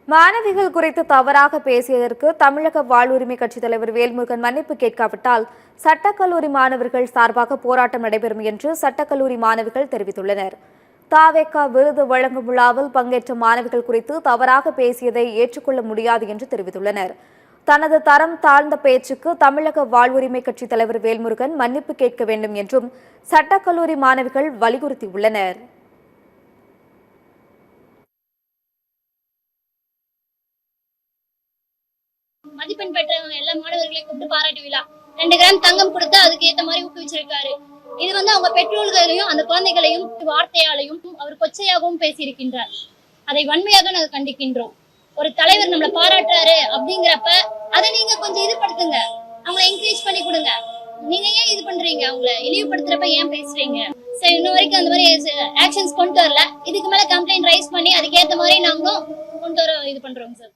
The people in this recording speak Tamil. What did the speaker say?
மாணவிகள் குறித்து தவறாக பேசியதற்கு தமிழக வாழ்வுரிமை கட்சித் தலைவர் வேல்முருகன் மன்னிப்பு கேட்காவிட்டால் சட்டக்கல்லூரி மாணவர்கள் சார்பாக போராட்டம் நடைபெறும் என்று சட்டக்கல்லூரி மாணவிகள் தெரிவித்துள்ளனர். தாவேகா விருது வழங்கும் விழாவில் பங்கேற்ற மாணவிகள் குறித்து தவறாக பேசியதை ஏற்றுக்கொள்ள முடியாது என்று தெரிவித்துள்ளனர். தனது தரம் தாழ்ந்த பேச்சுக்கு தமிழக வாழ்வுரிமை கட்சித் தலைவர் வேல்முருகன் மன்னிப்பு கேட்க வேண்டும் என்றும் சட்டக்கல்லூரி மாணவிகள் வலியுறுத்தியுள்ளனர். மதிப்பெண் பெற்றவங்க எல்லா மாணவர்களையும் கூப்பிட்டு பாராட்டு விழா 2 கிராம் தங்கம் கொடுத்து அதுக்கு ஏத்த மாதிரி ஊக்குவிச்சிருக்காரு. இது அவங்க பெற்றோர்களையும் அந்த குழந்தைகளையும் வார்த்தையாலையும் அவர் கொச்சையாகவும் பேசியிருக்கின்றார். அதை வன்மையாக நாங்கள் கண்டிக்கின்றோம். ஒரு தலைவர் நம்மளை பாராட்டுறாரு அப்படிங்கிறப்ப அதை நீங்க கொஞ்சம் இதுபடுத்துங்க, அவங்களை என்கரேஜ் பண்ணி கொடுங்க. நீங்க ஏன் இது பண்றீங்க? அவங்களை இழிவுபடுத்துறப்ப ஏன் பேசுறீங்க? சரி, இன்ன வரைக்கும் அந்த மாதிரி ஆக்ஷன்ஸ் கொண்டு வரல. இதுக்கு மேல கம்ப்ளைண்ட் ரைஸ் பண்ணி அதுக்கேற்ற மாதிரி நாங்களும் கொண்டு வர இது பண்றோம் சார்.